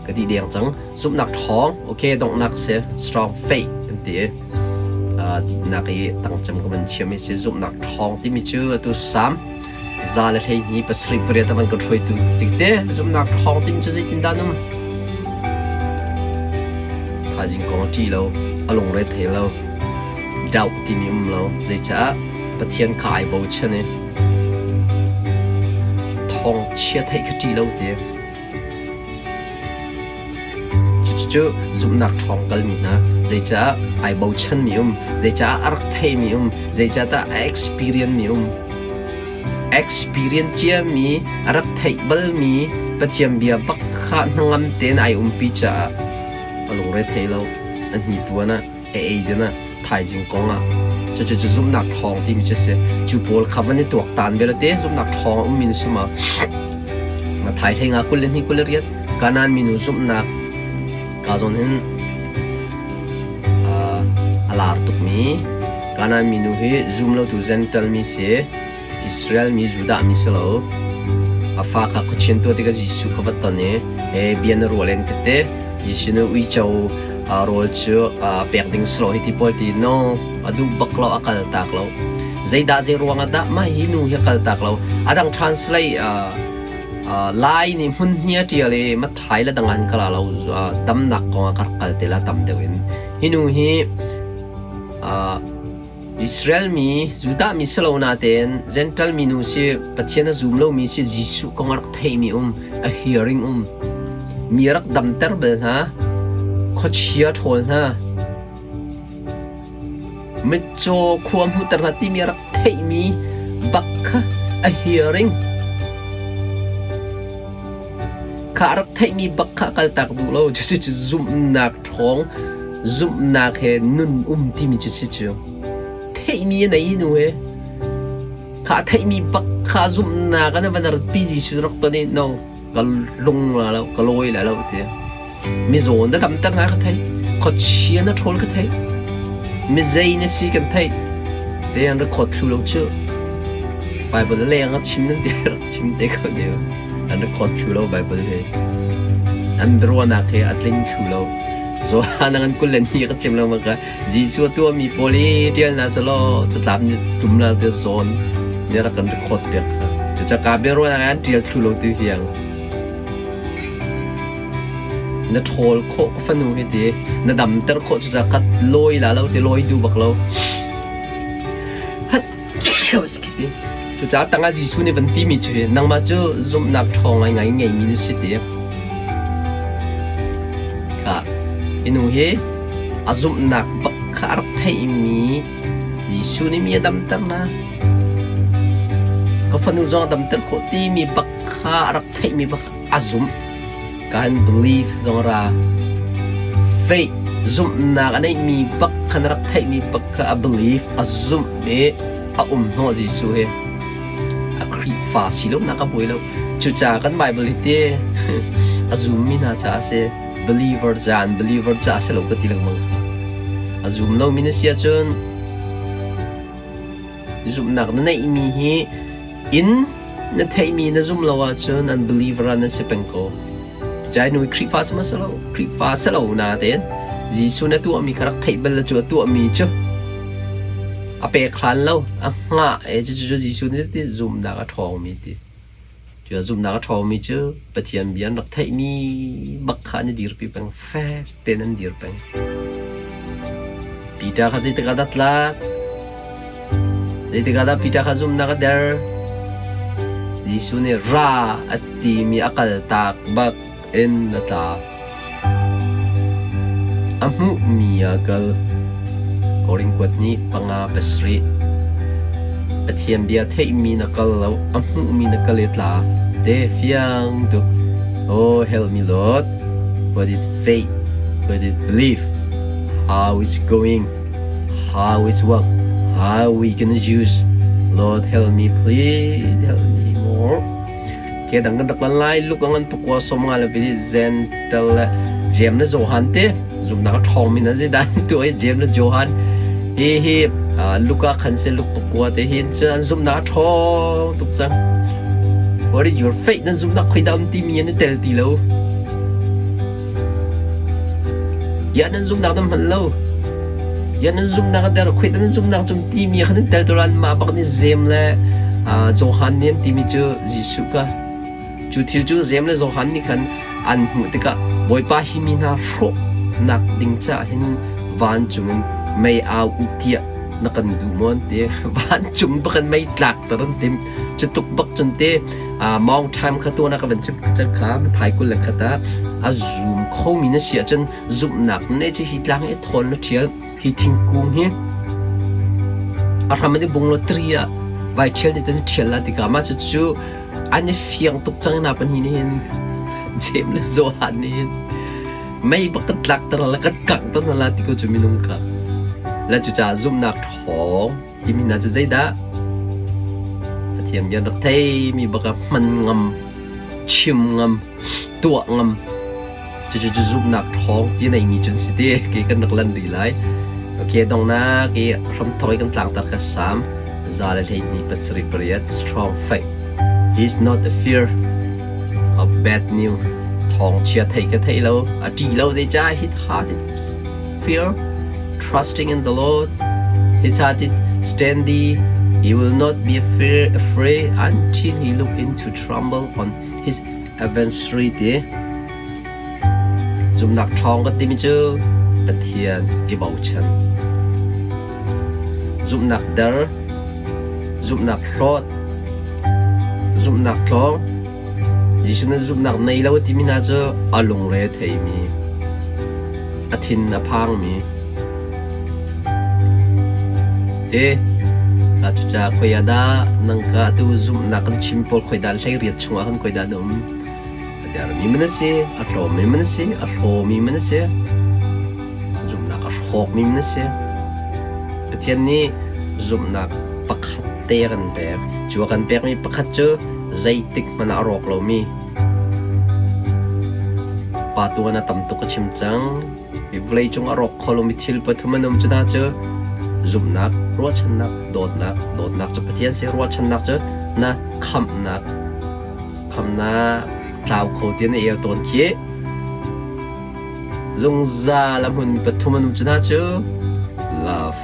ก็ดีเดียงจังซุปหนักท้องโอเคต้องหนักเสีย strong faith อันเดียนักตั้งจำก็มันเชื่อไม่เสียซุปหนักท้องที่มีชื่อตัวซ้ำซาเลที่นี่ปัสริปเรียแต่มันก็ช่วยตัวติดเด้ซุปหนักท้องที่มีชื่อจินดานุ่มถ้าจริงของที่เราอารมณ์เรทให้เราดาวที่มีเราจะจะประเทียนขายบูชเนี่ยท้องเชื่อให้คือที่เราเดียจู่ซุปหนักท้องกันมีนะจะจะไอบูชนมีจะจะอาร์เทมีจะจะตา experience มี experience เจียมีอาร์เทเบิลมีประเทียนเบียบักขาดนั่งเต้นไอปีจ่าอารมณ์เรทให้เราอันนี้ตัวนะเอเดนะไทยจริงกงอ่ะจะซุปหนักท้องที่มีจะเสียจู่พอลขับวันนี้ตัวตันเบลเต้ซุปหนักท้องมีนสมาไทยเทงาคุเล่นที่คุเรียดการนั้นมีนูซุปหนักกาจนเห็นอาลาร์ตุกมีการนั้นมีนูเฮซูมเราตัวเซนตัลมีเสียอิสราเอลมีจูดามีเสลาอาฟาคักเชนตัวที่ก็จิสุขวัตตอนนี้เบียนรัวเล่นกันเตะยิชินุวิจาวโรลชูเปียกดิ้งสโลฮิติพอลตีโนอดูบักเราอักลตักเราใจดาใจรวงอดะมาหินูเฮอักลตักเราดัง translate ไลน์นี่มันเฮียที่อะไรมาไทยละดังอันกล่าวเราดำหนักของอักกัลเตละดำเดียวกันหินูฮีอิสราเอลมีจูดามีสโลนาเตนเซนทัลมีนูสิปัจเจกซูมเรามีสิจิสุของอักเทมีa hearing มีรักดำเตอร์เบลฮะเขาเชียร์ทนฮะไม่โจความหูตระหนักที่มีรักเทมีบักฮะ a hearing ข้ารักเทมีบักฮะกัลตักดูเราจะซุ่มหนักท้องซุ่มหนักเฮนุนที่มีจะเชื่อเทมีไหนนูเฮข้าเทมีบักฮะซุ่มหนักกันวันนั้นปีจิสุรักตัวนี้ no ก็ลงแล้วก็ลอยแล้วเดียมีโซนได้ทำตั้งแต่กันไทยขดเชียร์นัทโอลกันไทยมีใจในสีกันไทยเดี๋ยวเราขดทุลเชื่อไปบนเรื่องก็ชิมนั่นเดียวชิมเด็กคนเดียวอันนั้นขดทุลไปบนเลยอันรัวนักเฮอัดลิงทุลโซ่นั่งกุลนี่ก็ชิมแล้วมันก็จีสัวตัวมีโพลีเดียน่าสโลจะทำจุ่มแล้วเดียวโซนเนี่ยเรากันขดเดียวจะกลับเดี๋ยวรัวนักเดียวทุลตัวเฮียงนัทโอลโคกฟันูให้ดีนัดดำเตอร์โคจะกัดลอยแล้วที่ลอยดูบักเราฮัทจะจัดตั้งอาจิสุนี่วันที่มีช่วยนั่งมาจูซุ่มนักทองไงมีนิสิตเดียก็อินูเฮอาซุ่มนักบักคาร์เทมียิสุนี่มีดำเตอร์นะก็ฟันูจงดำเตอร์โคที่มีบักคาร์เทมีบักอาซุ่มการ believe จงรา faith ซุ่มนักอันนี้มีบักขนาดไทยมีบัก believe ซุ่มเอหัวจิสุเฮครีฟ้าสิลนักบุยแล้วจุดจากกันไบเบิลเตซุ่มมีน่าจะเส believer จาน believer จะเสลก็ตีลังมังซุ่มเรามีนิสัยจนซุ่มนักนั่นเองมีเฮ in นั่นไทยมีนั่นซุ่มเราจนนั่น believer นั่นเสเป็นก็ใจหนุ่ยครีฟ้าสมาสโลครีฟ้าสโลนาเดนจีสุนัตัวมีคารักไทยเบลจัวตัวมีจ้ะอาเปคลันแล้วง่ะจะจีสุนี่ที่ซุ่มนักทองมีที่จะซุ่มนักทองมีจ้ะปฏิญาณรักไทยมีบักขันดีร์ปีเป็นแฟกเต้นดีร์เป็นปีตาข้าจะติดกัดละจะติดกัดปีตาข้าซุ่มนักเดอร์จีสุนี่ราอัตติมีอักลตักบักin nata amu miyagal koring kwat ni panga pesri athiam bia thei mi nakal lo amu mi nakaletla de fiang tu oh help me lord what is faith what is belief how is going how is work how we gonna use lord help me please help me more kaya dangan daklan lai luk angan pukwa som nga labi zen tel jem na johan te zum na thong min na dan tu ai jem na johan he luka khan se luk pukwa te hin chan zum na thong tuk chang what is your fate na zum na khoi dam ti mi na tel ti lo ยันซุ่มนักดำฮัลโหลยันซุ่มนักเดอร์คุยยันซุ่มนักจุ่มทีมีขันเดอร์ตัวนั้นมาปักนี่เซมเลยโจฮันเนี่ยทีมีจูจิสุกะจูทิลจูเซมเลยโจฮันนี่ขันอันหูติกะบอยป้าฮิมินาโรนักดิ้งจ้าเห็นวันจุงไม่เอาอุทิยนักกันดูมันเตะวันจุงบักกันไม่หลักแต่รันเต็มจะตุกบักจนเตะมองทำข้าตัวนักบันจะขาถ่ายกุลเลยข้าตาซูมเข้ามีน่าเสียจนซูมหนักเนี่ยจะหิดลังไอ้ทนแล้วเชียหิทิ้งกุ้งเหี้ยทำมันได้บุงลอตเตอรี่อะไว้เชียนี่ตั้งเชียละติกามาจู่อันนี้เฟียงตุกจังนับปันหินเห็นเจ็บเลยโซฮันนี่ไม่บักกัดหลักตลอดกัดกักตลอดที่กูจะมีนุ่งกับแล้วจู่จะซูมหนักท้องที่มีน่าจะใจด่าเทียมยันรักเทมีบักมันงำชิมงำตัวงำจะซูมหนักท้องที่ในมีจนสิเดเกี่ยกันนักลันดีไลโอเคตรงนั้นเกี่ยรำถอยกันต่างตัดกันสามซาเลเทนี่เป็นสริปริยัต strong faith he's not a fear of bad news ทองเชียร์ไทยกันไทยเราจีเราได้ใจ his heart is fear trusting in the Lord his heart is steady he will not be afraid until he look into tremble on his adversary day จุ่มหนักทองก็ติมิจูตะเทียนอีบ่าวชันจุ่มหนักเดอร์จุ่มหนักโคลดจุ่มหนักทองยิ่งฉันจุ่มหนักในแล้วที่มีน่าจะอารมณ์เร่เทียมีอาทินอพังมีเอ๊ะอาจจะคุยได้นังกาตัวจุ่มหนักกันชิมพอคุยได้ใช้เรียดช่วงกันคุยได้ดมเดี๋ยวมีมันเสียอัลโหลมีมันเสียอัลโหลมีมันเสียจุ่มหนักอัลโหลมีมันเสียแต่ที่นี้จุ่มหนักปักขัดเตะกันแต่จัวกันเปียกมีปักขัดเจอใจติกมันอารอกเรามีปาตัวนั้นต่ำตุกชิมจังวิวเลยจงอารอกคอลมีทิลปทุมันนมจะน่าเจอจุ่มหนักรัวชันหนักโดดหนักจะเทียนเสียรัวชันหนักเจอนะคำหนักคลาวโคเทียนเอลตอนเคียจงซาลำหุ่นปฐุมนุมจนาเจอ love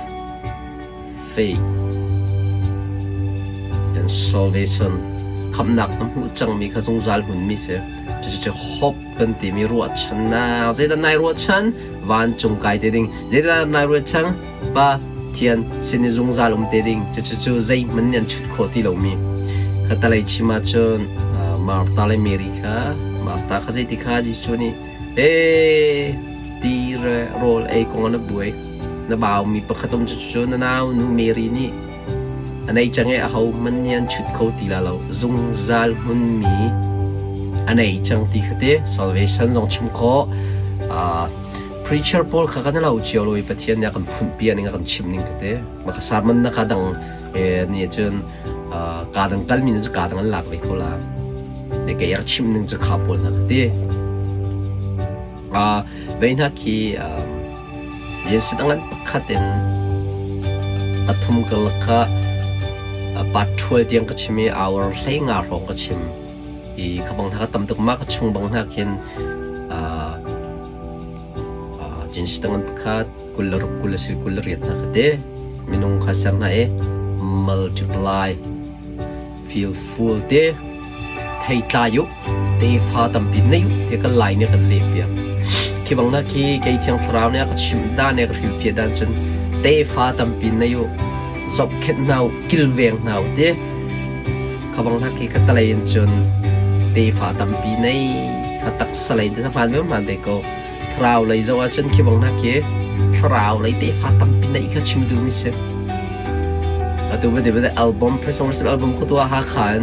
faith and salvation คำหนักน้ำหูจังมีข้าจงซาลหุ่นมีเสียจะฮอบกันตีมีรัวชันนะเจด้านในรัวชันวันจงไกเตดิงเจด้านในรัวชันป้าเทียนสินจงซาลเตดิงจะใจมันยันชุดโคที่เรามีข้าตะเลยชิมาจนมาตาเลเมริกามาตาข้าจะติดข้าจิสุนีตีเรโรลกงนับบุยนับบ่าวมีประคตมจุนนาวนูเมรีนี่อันไหนจังเขามันยันชุดเขาตีละเราจงซาลมุนมีอันไหนจังตีขเต salvation จงชิมข้อpreacher Paul ข้ากันเราเจียวลอยประเทศเนี่ยกันพุ่นเปียนี่กันชิมนิ่งขเตมาข้าสารมันนักดังนี่จนการดังกัลมินจะการดังหลักเลยเขาละแต่แกอยากชิมนึงจะขับปนนะเต้เว้นฮักคียันสิตั้งนั้นปักขัดเองอัฐมกัลก็ปัดช่วยเตียงก็ชิมเอาใช้งานของก็ชิมอีขบังฮักตั้มตึกมากก็ชงบังฮักเห็นยันสิตั้งนั้นปักขัดกุลรุกุลสิกุลเรียดนะเต้มินุงข้าสังนะmultiply feel full เต้ไทยตายุเตฟ้าตั้มปินนี่เทกันไหลเนี่ยกันเลี้ยบคิดบังนักขี้ไก่เทียงทราวเนี่ยก็ชิมด้านเนี่ยก็หิวเฟียด้านจนเตฟ้าตั้มปินนี่จบเข็ดนาวกิลเวียงนาวเต้คิดบังนักขี้ก็ตะเลยจนเตฟ้าตั้มปินนี่ถ้าตักสลายจะสัมพันธ์ไม่มันเด็กก็ทราวเลยจะว่าจนคิดบังนักขี้ทราวเลยเตฟ้าตั้มปินนี่ก็ชิมดูมิเซ่ตัวเดี๋ยวอัลบั้มเพรสซ์อัลบั้มก็ตัวหาขัน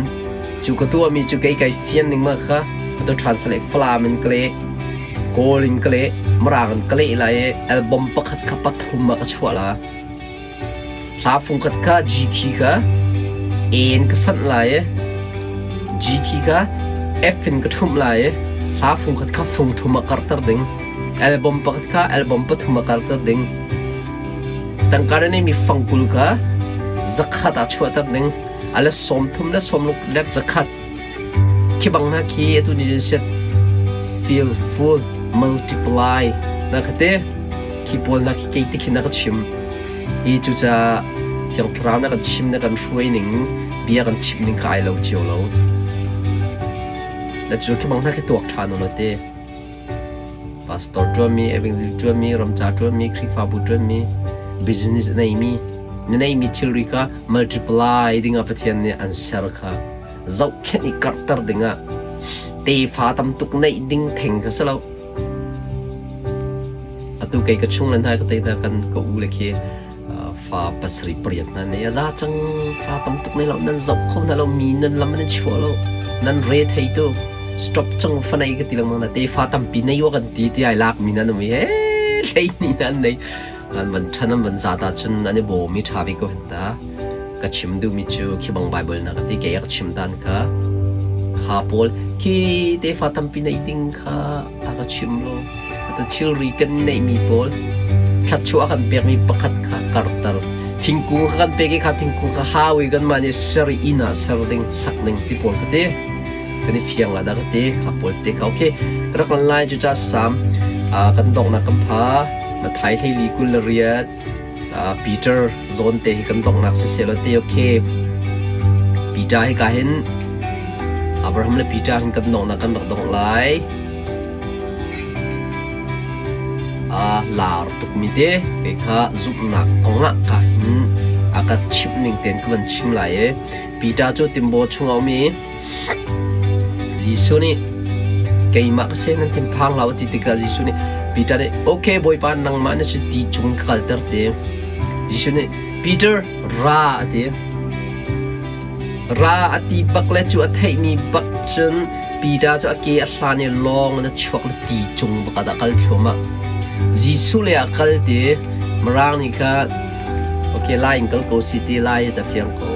จุกตัวมีจุกไก่เฟียนหนึ่งมากค่ะตัว translate ฟลามันเกลโกลิงเกลมรางเกลอะไรอัลบั้มปักขัดขับปัทุมมากชัวร์ละลาฟุงขัดค่ะจีคีค่ะเอ็นก็สั่นเลยจีคีค่ะเอฟฟินก็ทุ่มเลยลาฟุงขัดค่ะฟุงทุ่มมากระตัดดิ่งอัลบั้มปักขัดค่ะอัลบั้มปัทุมมากระตัดดิ่งตั้งการนี้มีฟังกุลค่ะzakat acuat terdeng ala som thum la som luk lek zakat ki bang na ki tu ni set feel full multiply na khate khi bol na khi cái tích na cái chim ý chú cha thiang trao na cái chim na cái suy nín bia cái chim nín khai lâu chiều lâu là chú cái bằng na cái tuột thàn nó thế pastor chuan mi evangel chuan mi ramcha chuan mi khrifa bu chuan mi business nei mi thilri ka multiply dinga pathian ne answer kha zau kheni kartar dinga te fa tam tuk nei ding theng ka salo atu kai ka chung lan hai ka te ta kan ko u le khi fa pasri priyat na ne za chang fa tam tuk nei lo nan zau khom na lo mi nan lam nan chua lo nan re thei tu stop chang fanai ka tilang mang na te fa tam pi nei yo kan ti ai lak mi nan mi he lei ni nan nei an man thanam ban za ta chen ani bo mi thabi ko henta ka chim du mi chu khi bang bible na ka ti ke ka chim dan ka kha pol ki te fa tam pi nei ding kha ka chim lo ta chil ri kan nei mi pol khat chu kan pek mi pakhat kha kartar thingkung kan pek kha thingkung kha hawi kan mani sari ina sarding sakning ti pol ka te kan fiang la da ka te kha pol te ka okay kra kon lai chu cha sam kan dok na kam pha ma thai thei li kul riat Peter zone te kan dok na se selo te okay Peter hi ka hin Abraham le Peter hin kan dok na kan dok lai lar tuk mi de ke kha zup na konga ka hin aka chip ning ten kan chim lai e Peter chu timbo chungau mi Jisu ni kay makase ng timpang lawa titika Jisu ni Peter ni okay boy pa nang mana si ti chung kalter te Jisu ni Peter ra ati bakle chu athai mi bak chen Peter chu ake aslani long na chok ti chung bakada kal thoma Jisu le akal te marang ni ka okay lain kal ko city lai ta fiang ko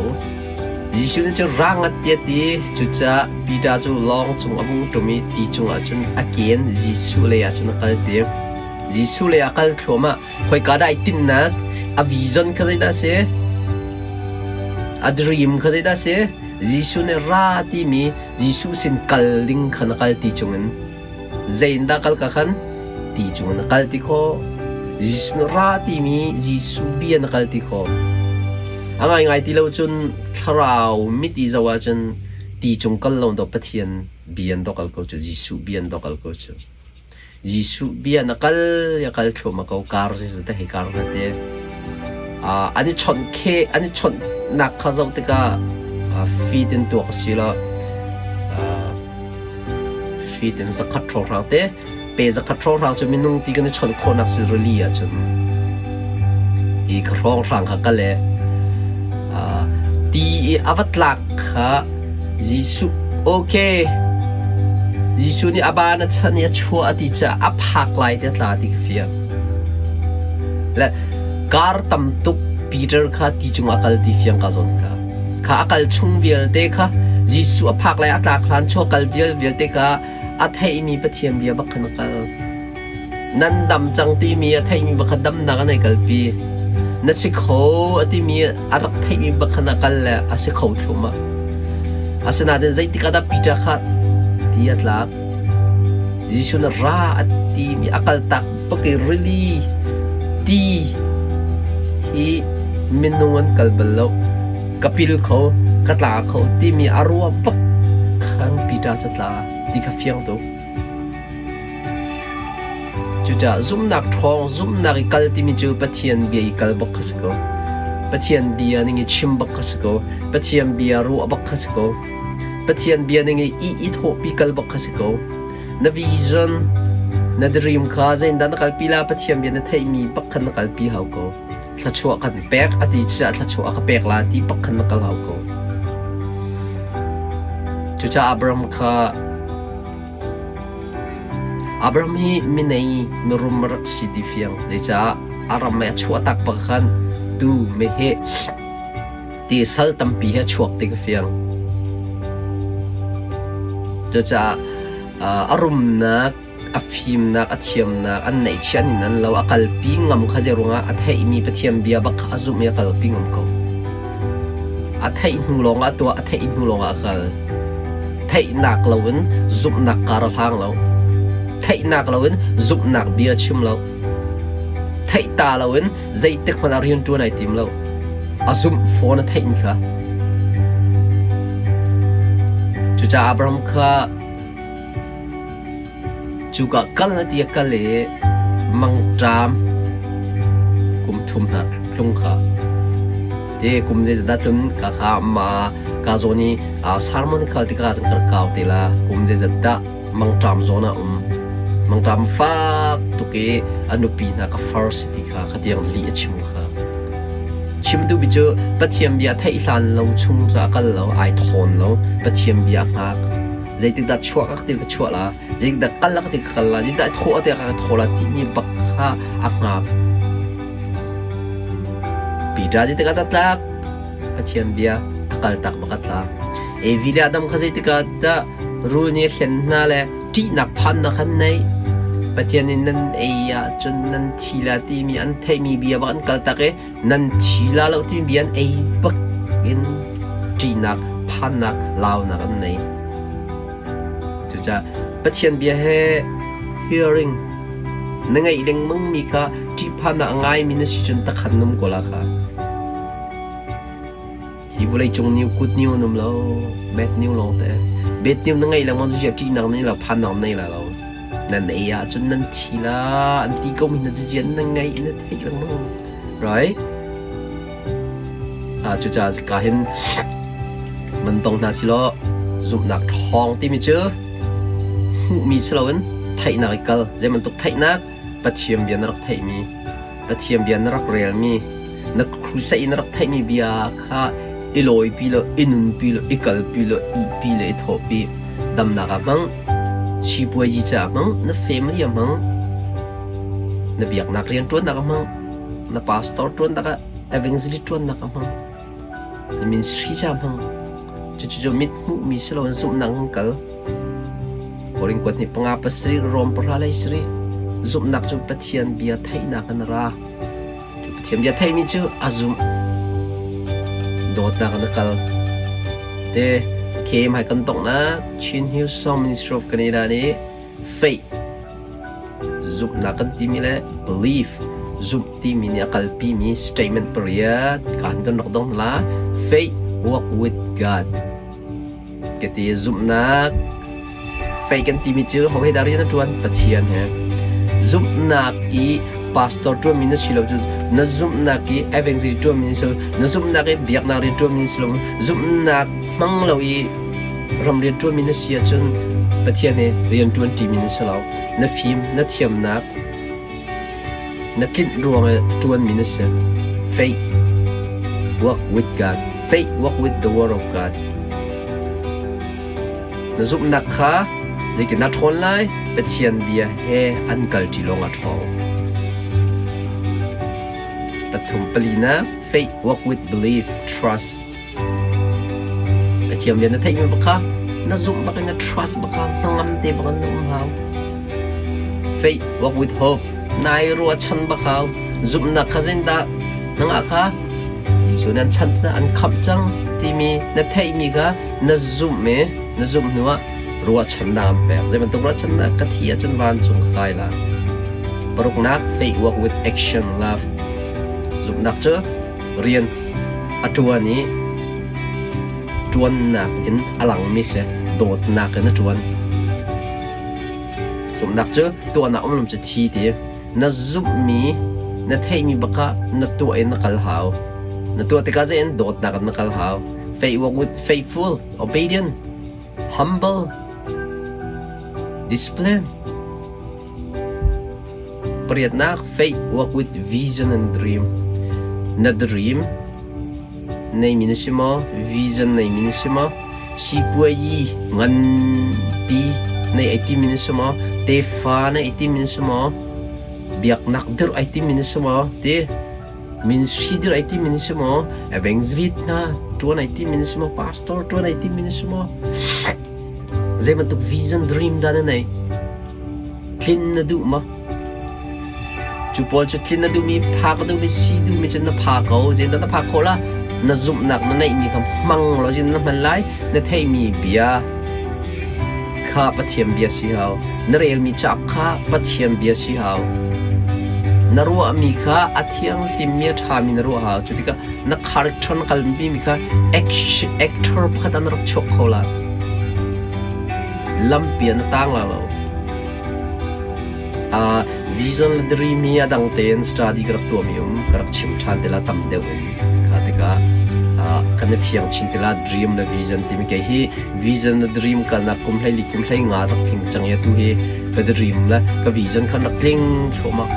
Jisu ni chu rang atia ti chu cha Peter chu long chung amung tumi ti chung a chun again Jisu le a chun kal te Jisu le akal thoma khoi ka dai tin na a vision ka zai da se a dream ka zai da se Jisu ne ra ti mi Jisu sin kal ding khan kal ti chungen zain da kal ka khan ti chungen kal ti ko Jisu ra ti mi Jisu bian kal ti ko angai ngai ti lo chun tharau mi ti zawa chun ti chung kal lo do pathian bian do kal ko chu Jisu bian do kal ko chu Jisu bian kal ya kal thoma ko kar se ta he kar na te ani chon ke ani chon nak kha zau te ka feed in to sila feed in zakat tro ra te pe zakat tro ra chu minung ti kan chon ko nak si reli a chun I krong rang ha ka le ti avatlak kha Jisu okay Jisu ni abana chania chua ati cha aphak lai te tla ti fia la kar tam tuk Peter kha ti chung akal ti fiang ka zon kha akal chung bial te kha Jisu aphak lai atla khan cho kal bial te ka athai mi pathiam bia bakhan kal nan dam chang ti mi athai mi bakhadam na ka nai kal pi na si kho ati mi arak thai mi bakhan kal la ase kho thuma asana de zai ti ka da Peter kha ti atla Jisu na ra ati mi akal tak pakai really ti hi minungan kalbalo kapil ko katla ko ti mi arwa pak khang Peter chatla ti ka fiang to chuja zum nak thong zum nak kal ti mi chu pathian bi kal bak khasko pathian bi aningi chim bak khasko pathian bi ru bak khasko pathian bi aningi I tho pi kal bak khasko na vision na dream kha zain dan kal pila pathian bi na thai mi bakhan kal pi hau ko thla chua kan pek ati cha thla chua ka pek la ti bakhan kal hau ko chucha Abraham hi minei mirum rak city fiang le cha aram ma chua tak bakhan tu me he ti sal tam pi he chuak te ka fiang chucha arum na afim na athiam na an nei chian in an lo akal pi ngam khajerunga athai mi pathiam bia bak azum ya kal pi ngam ko athai hulonga to athai hulonga kal thai nak lawin zup nak kar hang lo thai nak lawin zup nak bia chim lo ไทยตาเราเว้นใจเต็กมันเรียนตัวไหนทีมเราอาซุมโฟนไทยมีค่ะจุจ่าอับรามค่ะจุกะกัลตีกัลเล่มังจามกุมทุมนัดลุงค่ะเด็กกุมเจดัดลุนกะข้ามากาโซนีสาร์มอนิคาติกาจังกระกาวติลากุมเจดัดมังจามโซนามังจามฟ้าตุเกอนุปีนักฟาร์สติค่ะขัดยังลีชิมค่ะชิมดูบิจูปัจเจียมเบียไทยสันเราชุ่มจากกันเราไอทอนเราปัจเจียมเบียมากใจติดดัดชัวก็ติดชัวละใจติดดัดกันละก็ติดกันละใจติดดัดทั่วติดกันทั่วละที่มีบักฮะอักงาปีดาใจติดกันตักปัจเจียมเบียกันตักบักตักวิลาดัมข้าใจติดกันตักรู้เนี่ยเห็นนั่นแหละที่นักพันนักขันในปัจเจียนนั้นจนนั้นทีละที่มีอันไทยมีเบียบักกันตักนั้นทีละเราที่มีเบียนบักอินที่นักพันนักลาวนักอันในจะปัจเจียนเบียให้ hearing นั่งไงเรื่องมึงมีค่ะที่พันนักง่ายมีนสิจนตะขันนุ่มกว่าละค่ะที่บุเรจงนิ้วกุดนิ้วนุ่มแล้วเบ็ดนิ้วลงแต่เบ็ดนิ้วนั่งไงแล้วมันจะที่นักนี่เราพันนักนี่แหละเรานั่นจนนั้นทีละอันที่ก็มีนั่นจะเจนนั่งไงนั่นให้ลังมึง right จะการเห็นมันตรงนั้นสิล้อจุดหนักทองที่มีเจอมีสลวนไทยนักกัลจะมันตกไทยนักปัจเจียมเบียนรักไทยมีปัจเจียมเบียนรักเรียลมีนักครูใส่นักไทยมีเบียค่ะอิลอยปีละอินุนปีละอิกัลปีละอีปีละอิทอปีดำนักมังชีบัวยีจ่ามังนักเฟมิลี่มังนักเบียกนักเรียนตัวนักมังนักพาสตอร์ตัวนักเอเวนซ์ลิตัวนักมังนักมินสรีจ่ามังจะมิดมุมีสลวนจุดนักกัลOrang kuat ni pengapa seri rom perhalai seri zum nak ju patian bia thai nak kan ra ju patian bia thai mi ju azum dot nak kan kal te kem hai kan tok na Chin Hill Song Ministry of Canada ni faith zum nak kan ti mi le belief zum ti mi ni akal pi mi statement period kan nok dong la faith walk with God keti zum nakไฟกันทีมีเจอเขาให้ดารินจวนปัจเจียนฮะซุปนักอีพาสตอร์จวนมินสิลจุนนซุปนักอีเอเวนซิจวนมินสิลนซุปนักอีเบียกนาริจวนมินสิลซุปนักมังเลวีรำเรียนจวนมินเสียจนปัจเจียนเฮเรียนจวนทีมินสิลนฟิล์มนเทียมนักนคิดรวงจวนมินเสีย faith walk with God faith walk with the word of God นซุปนักค่ะเด็กนัดทนไล่เป็นเชียนเบียเฮอันกัลจิลงอัดทองปฐมปลีนะ faith walk with belief trust เป็นเชียนเบียนะเทคนิคบักค่ะน่าซุ่มบักนะ trust บักค่ะตั้งงำเตบักนุ่มหาว faith walk with hope นายรัวชันบักค่ะซุ่มนักข้าเส้นตานังอ่ะค่ะส่วนนั้นชันจะอันขับจังที่มีนะเทคนิคค่ะน่าซุ่มเมน่าซุ่มนัวรัวชันนามแปลกจะมันต้องรัวชันนักกะเทียจนวานจงคายละปรุกนัก faith walk with action love จุดนักเจอเรียนอัจวนี้จวนนักอินอลังมิเสโดดนักกันจวนจุดนักเจอตัวนักมันจะทีเดียนักจุบมีนักเทมีบักะนักตัวเอ็นนักขัลหาวนักตัวที่กาจะเอ็นโดดนักนักขัลหาว faith walk with faithful obedient humble discipline เปรียบนัก faith walk with vision and dream นัก dream ในมินิสิมา vision ในมินิสิมาสิบวัยเงินปีในไอทีมินิสิมาเตฟ้าในไอทีมินิสิมาเบียกนักเดอร์ไอทีมินิสิมาเตมินชีเดอร์ไอทีมินิสิมาเอเวนซ์ริดนะตัวไอทีมินิสิมา pastor ตัวไอทีมินิสิมาZai mantuk vision dream dana nai clean na du ma chu pol chu clean na du mi phak du mi si du mi chen na phak ko zai na phak ko la na zum nak na nai mi kham mang lo jin na man lai na thei mi bia kha pathiam bia si hau na rel mi chap kha pathiam bia si hau นรัวมีค่ะอาทิยงลิมเมียทามินรัวหาจุดที่ก็นักคาแรคเตอร์นักการมีมีค่ะ actor พัฒนารักชกเขาละลำเปียนตั้งละเราvision dream มีดังเต้น study กระตัวมีกระชิมทันเดละตั้มเดวินค่ะที่ก็กันเฟียงชินเดละ dream และ vision ที่มีแค่ฮี vision dream กันนักคุมให้ลิคุมให้งารักทิ้งจังยาตัวฮีก็ dream และก็ vision กันนักทิ้งเข้ามา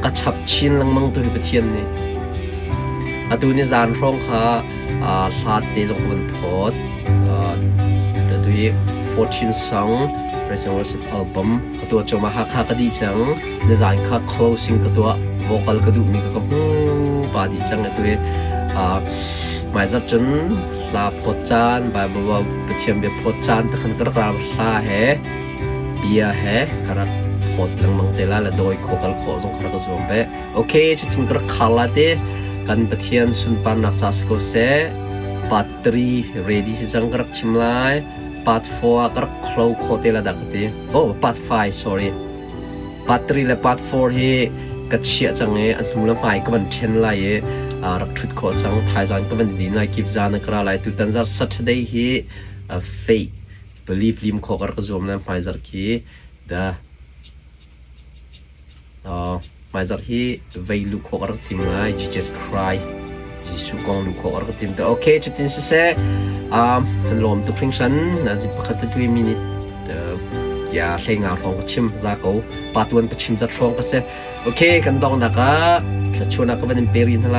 ก็ชับชินลังมังตัวที่ประเทศนี้ตัวนี้จานร้องค่ะลาเตจงเป็นพอดตัวที่14 song present worship album ตัวจงมาหักดีจังในจานค่ะ closing ตัว vocal ก็ดูมีก็ปาดีจังตัวหมายจัดจนลาพอจานไปบอกว่าประเทศเบียพอจานแต่ขันกระราบลาเหเบียเหกระพอดลังมังเตล่าและโดยโคกัลโคสงครามกระทรวงเปโอเคจุดที่กระขลาเตกันประเทศสุนปานักจัสโกเซปัตตรี ready สิจังกระชิมไลปัต4กระคลาวโคเตล่าดักเตโอ้ปัต5 sorry ปัตตรีและปัต4เฮกัดเชียจังเออันนู้นละไฟก็มันเช่นไรรักทุกโคสังไทยจังก็มันดีนายกิบจานกระไรตุตันจัด Saturday เฮfaith believe ลิมโคกระกระทรวงละไฟจัดคีเดหมายจากที่เวลูกของเราทีมไง Jesus Christ จิสุกองลูกของเราทีมแต่โอเคจุดที่เสียลมตุกคริงฉันน่าจะประคัตด้วยมินิอย่าเล่งานของชิมจากเขาปาตวนประชิมจัดช่องก็เสียโอเคกันตองนักจะชวนนักวันนี้เปรียนอะไร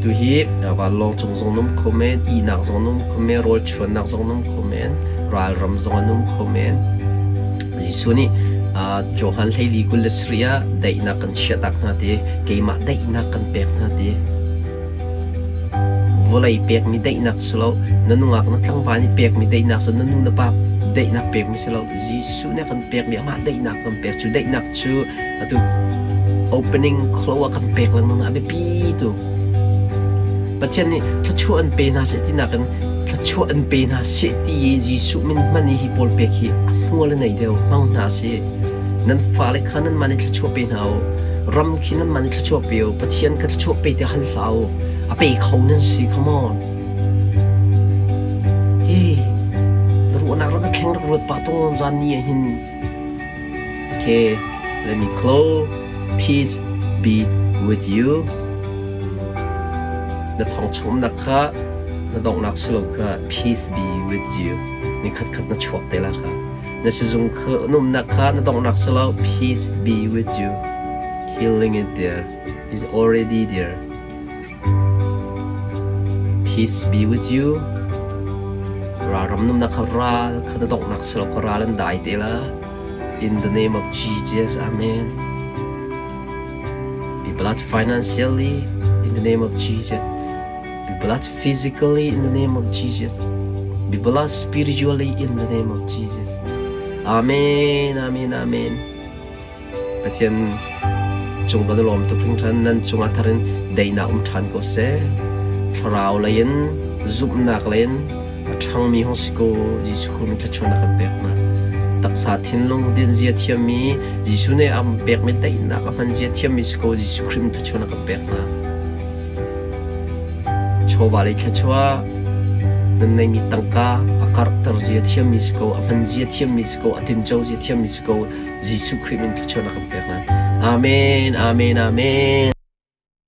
ตัวฮีว่าลองจงส่งนุ่มคอมเมนต์อีนักส่งนุ่มคอมเมนต์โรลชวนนักส่งนุ่มคอมเมนต์รายรำส่งนุ่มคอมเมนต์จิสุนี่Johan Leili Gulesria dai na kan chiatak na te keima dai na kan pek na te volai pek mi dai nak solo nanungak na tlang pani pek mi dai nak so nanu na pa dai nak pek mi solo jisu na kan pek mi ama dai nak kan pek chu dai nak chu atu opening close kan pek lang na be pi tu pathian ni thachu an pe na se ti na kan thachu an pe na se ti jisu min mani hi pol pek hi ngol nei deu mang na seนั้นฟ้าเล็กขันนั้นมันจะชั่วไปหนาวรำคิดนั้นมันจะชั่วเปียวปะเทียนก็จะชั่วไปแต่หันเหลาอาไปเขานั่นสิขมอนเฮ้รู้นักแล้วก็แข่งรถปะตรงจานนี้หินโอเค let me close peace be with you นักท่องชมนะคะนักดอกนักสโลกค่ะ peace be with you นี่ขัดนักชั่วแต่ละค่ะนั่นคือนุ่มนักขานั่นต้องนักสลาว peace be with you healing it there is already there peace be with you รารำนุ่มนักขาราขันต้องนักสลาวราลันได้เดล่ะ in the name of Jesus amen be blessed financially in the name of Jesus be blessed physically in the name of Jesus be blessed spiritually in the name of Jesus Amen, Amen, Amen. Pathian chung kan lom tu kring than nan chung atharin deina than ko se thrau lain zup nak len thang mi hosiko jisu ko mi thachona kan pek na taksa thinlong din zia thiam mi jisu ne am pek me deina ka man zia thiam mi sko jisu krim thachona kan pek na choba le thachwa nan nei mi tangka karakter zia thiam misko aman zia thiam misko atin chau zia thiam misko jisu christ min thachona kan pek na amen amen amen